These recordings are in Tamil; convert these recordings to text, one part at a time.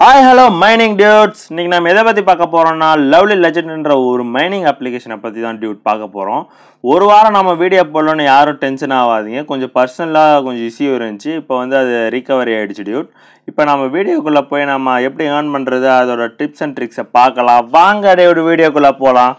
Hi hello mining dudes. இன்னைக்கு நம்ம எதை பற்றி பார்க்க போகிறோம்னா லவ்லி லெஜெண்ட்ன்ற ஒரு மைனிங் அப்ளிகேஷனை பற்றி தான் டியூட் பார்க்க போகிறோம். ஒரு வாரம் நம்ம வீடியோ போடலன்னு யாரும் டென்ஷன் ஆகாதீங்க. கொஞ்சம் பர்சனலாக கொஞ்சம் இஷ்யூ இருந்துச்சு. இப்போ வந்து அது ரீகவரி ஆகிடுச்சு டியூட். இப்போ நம்ம வீடியோக்குள்ளே போய் நம்ம எப்படி ஏர்ன் பண்ணுறது அதோட டிப்ஸ் அண்ட் ட்ரிக்ஸை பார்க்கலாம். வாங்க டியூட் வீடியோக்குள்ளே போகலாம்.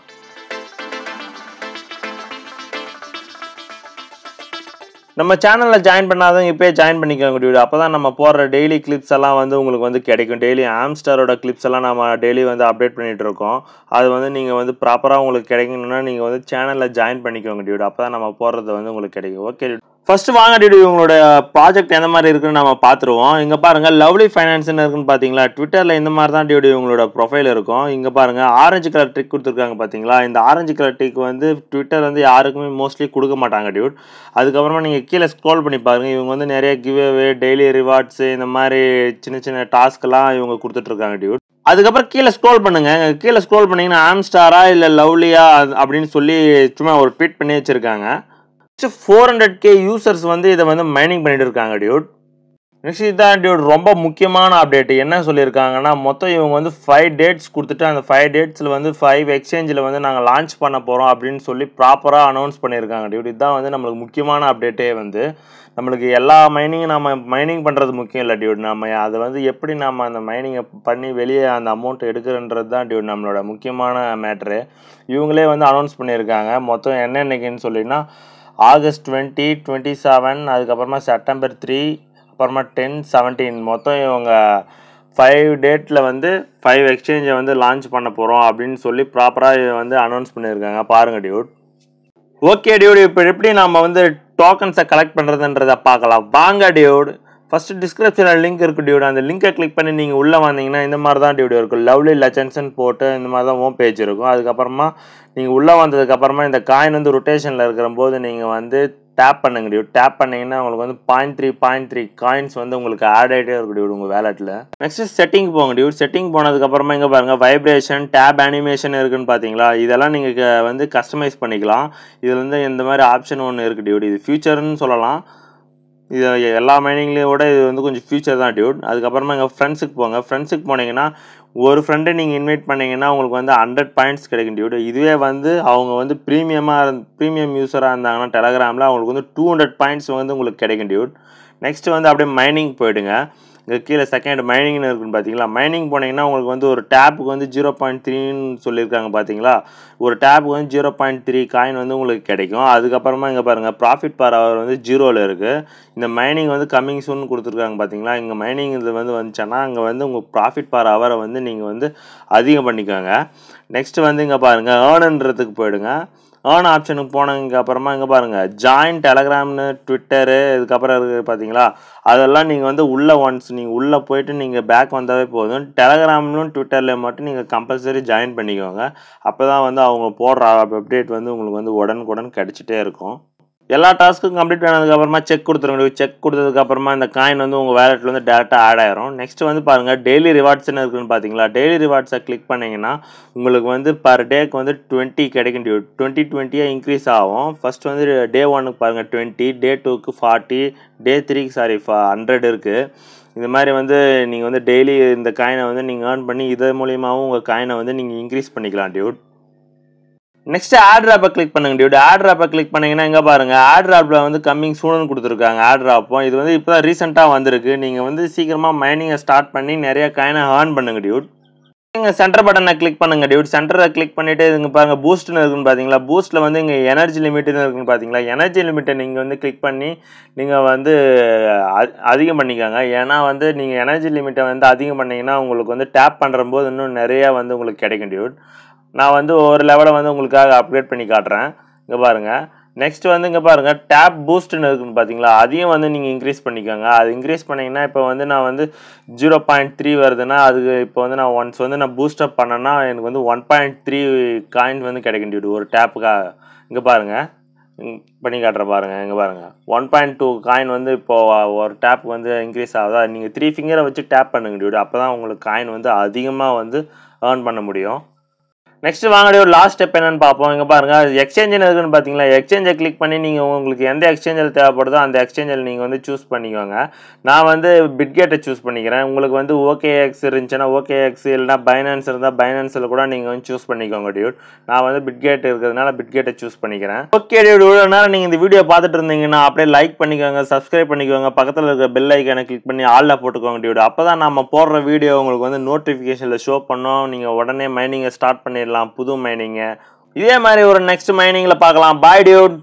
நம்ம சேனலில் ஜாயின் பண்ணாதவங்க இப்போயே ஜாயின் பண்ணிக்கோங்க டியூட். அப்போ தான் நம்ம போடுற டெய்லி கிளிப்ஸ் எல்லாம் வந்து உங்களுக்கு வந்து கிடைக்கும். டெய்லி ஆம்ஸ்டரோட கிளிப்ஸ் எல்லாம் நம்ம டெய்லி வந்து அப்டேட் பண்ணிகிட்டு இருக்கோம். அது வந்து நீங்கள் வந்து ப்ராப்பராக உங்களுக்கு கிடைக்கணும்னா நீங்கள் வந்து சேனலில் ஜாயின் பண்ணிக்கோங்க டியூட். அப்போ தான் நம்ம போடுறது வந்து உங்களுக்கு கிடைக்கும். Okay Dude. ஃபர்ஸ்ட் வாங்க டியூட் இவங்களோட ப்ராஜெக்ட் எந்த மாதிரி இருக்குன்னு நம்ம பார்த்துருவோம். இங்கே பாருங்கள் லவ்லி ஃபைனான்ஸ்னு இருக்குன்னு பார்த்தீங்களா. ட்விட்டரில் இந்த மாதிரி தான் டியூட் இவங்களோட ப்ரொஃபைல் இருக்கும். இங்கே பாருங்கள் ஆரஞ்சு கலர் ட்ரிக் கொடுத்துருக்காங்க பார்த்தீங்களா. இந்த ஆரஞ்சு கலர் ட்ரிக் வந்து ட்விட்டர் வந்து யாருக்குமே மோஸ்ட்லி கொடுக்க மாட்டாங்க டியூட். அதுக்கப்புறமா நீங்கள் கீழே ஸ்க்ரோல் பண்ணி பாருங்கள். இவங்க வந்து நிறைய கிவ்அவே டெய்லி ரிவார்ட்ஸு இந்த மாதிரி சின்ன சின்ன டாஸ்க்கெல்லாம் இவங்க கொடுத்துட்ருக்காங்க டியூட். அதுக்கப்புறம் கீழே ஸ்க்ரோல் பண்ணுங்கள். கீழே ஸ்க்ரோல் பண்ணிங்கன்னா ஆம்ஸ்டாரா இல்லை லவ்லியா அப்படின்னு சொல்லி சும்மா ஒரு ட்வீட் பண்ணி வச்சுருக்காங்க. 400K யூசர்ஸ் வந்து இதை வந்து மைனிங் பண்ணிட்டு இருக்காங்க டியூட். நெக்ஸ்ட் இதுதான் டியூட் ரொம்ப முக்கியமான அப்டேட். என்ன சொல்லியிருக்காங்கன்னா மொத்தம் இவங்க வந்து 5 டேட்ஸ் கொடுத்துட்டு அந்த 5 டேட்ஸில் வந்து 5 எக்ஸ்சேஞ்சில் வந்து நாங்கள் லான்ச் பண்ண போகிறோம் அப்படின்னு சொல்லி ப்ராப்பராக அனௌன்ஸ் பண்ணியிருக்காங்க டியூட். இதுதான் வந்து நம்மளுக்கு முக்கியமான அப்டேட்டே. வந்து நம்மளுக்கு எல்லா மைனிங்கும் நம்ம மைனிங் பண்ணுறது முக்கியம் இல்லை டியூட். நம்ம அதை வந்து எப்படி நம்ம அந்த மைனிங்கை பண்ணி வெளியே அந்த அமௌண்ட் எடுக்கிறன்றது தான் டியூட் நம்மளோட முக்கியமான மேட்ரு. இவங்களே வந்து அனௌன்ஸ் பண்ணியிருக்காங்க. மொத்தம் என்னென்னக்குன்னு சொல்லினா ஆகஸ்ட் 20, 27, அதுக்கப்புறமா செப்டம்பர் 3, அப்புறமா 10, 17 மொத்தம் இவங்க 5 டேட்டில் வந்து 5 எக்ஸ்சேஞ்சை வந்து லான்ச் பண்ண போகிறோம் அப்படின்னு சொல்லி ப்ராப்பராக வந்து அனௌன்ஸ் பண்ணியிருக்காங்க. பாருங்கள் டியூட். ஓகே டியூட், இப்போ எப்படி நம்ம வந்து டோக்கன்ஸை கலெக்ட் பண்ணுறதுன்றதை பார்க்கலாம். வாங்க டியூட். ஃபஸ்ட்டு டிஸ்கிரிப்ஷனில் லிங்க் இருக்குது டியூட். அந்த லிங்கை கிளிக் பண்ணி நீங்கள் உள்ளே வந்தீங்கன்னா இந்த மாதிரி தான் டியூட் இருக்கும். லவ்லி லெஜெண்ட்ஸ்னு போட்டு இந்த மாதிரி தான் ஹோம் பேஜ் இருக்கும். அதுக்கப்புறமா நீங்கள் உள்ளே வந்ததுக்கப்புறமா இந்த காயின் வந்து ரொட்டேஷனில் இருக்கிற போது நீங்கள் வந்து டேப் பண்ணுங்க டியூட். டேப் பண்ணிங்கன்னா உங்களுக்கு வந்து 0.3 காயின்ஸ் வந்து உங்களுக்கு ஆட் ஆகிட்டே இருக்கும் டியூட் உங்கள் வேலெட்டில். நெக்ஸ்ட்டு செட்டிங் போங்க டியூட். செட்டிங் போனதுக்கப்புறமா இங்கே பாருங்கள் வைப்ரேஷன் டேப் அனிமேஷன் இருக்குன்னு பார்த்தீங்களா. இதெல்லாம் நீங்கள் வந்து கஸ்டமைஸ் பண்ணிக்கலாம். இதில் வந்து இந்த மாதிரி ஆப்ஷன் ஒன்று இருக்குது டியூட். இது ஃபியூச்சர்னு சொல்லலாம். இது எல்லா மைனிங்லேயோட இது வந்து கொஞ்சம் ஃபியூச்சர் தான் டியூட். அதுக்கப்புறமா எங்கள் ஃப்ரெண்ட்ஸுக்கு போங்க. ஃப்ரெண்ட்ஸுக்கு போனீங்கன்னா ஒரு ஃப்ரெண்டை நீங்கள் இன்வைட் பண்ணிங்கன்னா உங்களுக்கு வந்து 100 பாயிண்ட்ஸ் கிடைக்கும் டியூட். இதுவே வந்து அவங்க வந்து ப்ரீமியம் யூஸராக இருந்தாங்கன்னா டெலகிராமில் அவங்களுக்கு வந்து 200 பாயிண்ட்ஸ் வந்து உங்களுக்கு கிடைக்கும் டியூட். நெக்ஸ்ட்டு வந்து அப்படியே மைனிங் போயிடுங்க. இங்கே கீழே செகண்ட் மைனிங்னு இருக்குன்னு பார்த்தீங்களா. மைனிங் போனீங்கன்னா உங்களுக்கு வந்து ஒரு டேப்புக்கு வந்து 0.3ன்னு சொல்லியிருக்காங்க பார்த்தீங்களா. ஒரு டேப்புக்கு வந்து 0.3 காயின் வந்து உங்களுக்கு கிடைக்கும். அதுக்கப்புறமா இங்கே பாருங்கள் ப்ராஃபிட் பர் ஹவர் வந்து 0ல் இருக்குது. இந்த மைனிங் வந்து கம்மிங் சூன் கொடுத்துருக்காங்க பார்த்தீங்களா. இங்கே மைனிங் இது வந்து வந்துச்சுன்னா அங்கே வந்து உங்கள் ப்ராஃபிட் பர் ஹவரை வந்து நீங்கள் வந்து அதிகம் பண்ணிக்கோங்க. நெக்ஸ்ட்டு வந்து இங்கே பாருங்கள் ஏர்னுன்றதுக்கு போயிடுங்க. ஏர்ன் ஆப்ஷனுக்கு போனதுக்கு அப்புறமா இங்கே பாருங்கள் ஜாயின் டெலகிராம்னு ட்விட்டரு இதுக்கப்புறம் இருக்குது பார்த்தீங்களா. அதெல்லாம் நீங்கள் வந்து உள்ளே ஒன்ஸ் நீங்கள் உள்ளே போயிட்டு நீங்கள் பேக் வந்தாவே போதும். டெலகிராம்லும் ட்விட்டரில் மட்டும் நீங்கள் கம்பல்சரி ஜாயின் பண்ணிக்கோங்க. அப்போ தான் வந்து அவங்க போடுற அப்டேட் வந்து உங்களுக்கு வந்து உடனுக்குடன் கிடச்சிட்டே இருக்கும். எல்லா டாஸ்க்கும் கம்ப்ளீட் பண்ணதுக்கப்புறமா செக் கொடுத்துருங்க. செக் கொடுத்ததுக்கப்புறமா இந்த காயின் வந்து உங்கள் வேலெட்டில் வந்து டேரெக்டாக ஆட் ஆயிரும். நெக்ஸ்ட் வந்து பாருங்கள் டெய்லி ரிவார்ட்ஸ்னு இருக்குன்னு பார்த்தீங்களா. டெய்லி ரிவார்ட்ஸை கிளிக் பண்ணிங்கன்னா உங்களுக்கு வந்து பர் டேக்கு வந்து 20 கிடைக்கும் டியூட். 20 இன்க்ரீஸ் ஆகும். ஃபஸ்ட் வந்து டே 1க்கு பாருங்கள் 20, டே 2க்கு 40, டே 3க்கு 100 இருக்குது. இந்த மாதிரி வந்து நீங்கள் வந்து டெய்லி இந்த காயினை வந்து நீங்கள் ஏர்ன் பண்ணி இதன் மூலியமாகவும் உங்கள் காயினை வந்து நீங்கள் இன்க்ரீஸ் பண்ணிக்கலாம் டியூட். நெக்ஸ்ட் ஆட் ட்ராப்பை கிளிக் பண்ணுங்க டியூட். ஆட் ட்ராப்பை கிளிக் பண்ணிங்கன்னா இங்கே பாருங்கள் ஆட் ட்ராப்பில் வந்து கம்மிங் சூன்னு கொடுத்துருக்காங்க. ஆட் ட்ராப்பும் இது வந்து இப்போ தான் ரீசெண்டாக வந்திருக்கு. நீங்கள் வந்து சீக்கிரமாக மைனிங்கை ஸ்டார்ட் பண்ணி நிறைய காயினை ஏர்ன் பண்ணுங்க டியூட். நீங்கள் சென்டர் பட்டனை கிளிக் பண்ணுங்க டியூட். சென்டரை கிளிக் பண்ணிவிட்டு இங்கே பாருங்கள் பூஸ்ட்னு இருக்குன்னு பார்த்தீங்களா. பூஸ்ட்டில் வந்து இங்கே எனர்ஜி லிமிட்டுன்னு இருக்குன்னு பார்த்தீங்களா. எனர்ஜி லிமிட்டை நீங்கள் வந்து கிளிக் பண்ணி நீங்கள் வந்து அதிகம் பண்ணிக்கோங்க. ஏன்னா வந்து நீங்கள் எனர்ஜி லிமிட்டை வந்து அதிகம் பண்ணிங்கன்னா உங்களுக்கு வந்து டேப் பண்ணுற போது இன்னும் நிறையா வந்து உங்களுக்கு கிடைக்கும் டியூட். நான் வந்து ஒரு லெவலை வந்து உங்களுக்காக அப்கிரேட் பண்ணி காட்டுறேன். இங்கே பாருங்கள். நெக்ஸ்ட் வந்து இங்கே பாருங்கள் டேப் பூஸ்ட்னு இருக்குன்னு பார்த்தீங்களா. அதையும் வந்து நீங்கள் இன்க்ரீஸ் பண்ணிக்கோங்க. அது இன்க்ரீஸ் பண்ணிங்கன்னா இப்போ வந்து நான் வந்து 0.3 வருதுன்னா அதுக்கு இப்போ வந்து நான் ஒன்ஸ் வந்து நான் பூஸ்டப் பண்ணேன்னா எனக்கு வந்து 1.3 காயின்ஸ் வந்து கிடைக்கும் டியூட் ஒரு டேப்புக்காக. இங்கே பாருங்கள் பண்ணி காட்டுறேன் பாருங்கள். இங்கே பாருங்கள் 1.2 காயின் வந்து இப்போது ஒரு டேப் வந்து இன்க்ரீஸ் ஆகுதா. நீங்கள் 3 ஃபிங்கரை வச்சு டேப் பண்ணுங்க டியூட். அப்போ தான் உங்களுக்கு காயின் வந்து அதிகமாக வந்து ஏர்ன் பண்ண முடியும். நெக்ஸ்ட் வாங்க ஒரு லாஸ்ட் ஸ்டெப் என்னன்னு பார்ப்போம். இங்கே பாருங்க எக்ஸ்சேஞ்ச் இருக்குன்னு பார்த்தீங்களா, எக்ஸ்சேஞ்சை கிளிக் பண்ணி நீங்கள் உங்களுக்கு எந்த எக்ஸ்சேஞ்சில் தேவைப்படுதோ அந்த எக்ஸ்சேஞ்சில் நீங்கள் வந்து சூஸ் பண்ணிக்கோங்க. நான் வந்து பிட்கேட்டை சூஸ் பண்ணிக்கிறேன். உங்களுக்கு வந்து OKX இருந்துச்சுன்னா OKX, இல்லைனா பைனான்ஸ் இருந்தால் பைனான்ஸில் கூட நீங்கள் வந்து சூஸ் பண்ணிக்கோங்க டியூட். நான் வந்து பிட்கேட் இருக்கிறதுனால பிட்கேட்டை சூஸ் பண்ணிக்கிறேன். ஓகே டியூட், இவ்வளோ நேரம் நீங்கள் இந்த வீடியோ பார்த்துட்டு இருந்தீங்கன்னா அப்படியே லைக் பண்ணிக்கோங்க, சப்ஸ்கிரைப் பண்ணிக்கோங்க, பக்கத்தில் இருக்கிற பெல் ஐக்கானை கிளிக் பண்ணி ஆல்ல போட்டுக்கோங்க டியூட். அப்போ தான் நம்ம போடுற வீடியோ உங்களுக்கு வந்து நோட்டிஃபிகேஷனில் ஷோ பண்ணோம். நீங்கள் உடனே மைனிங்கை ஸ்டார்ட் பண்ணிடலாம், புது மைனிங்கை. இதே மாதிரி ஒரு நெக்ஸ்ட் மைனிங்கில் பார்க்கலாம். பாய் டியூட்.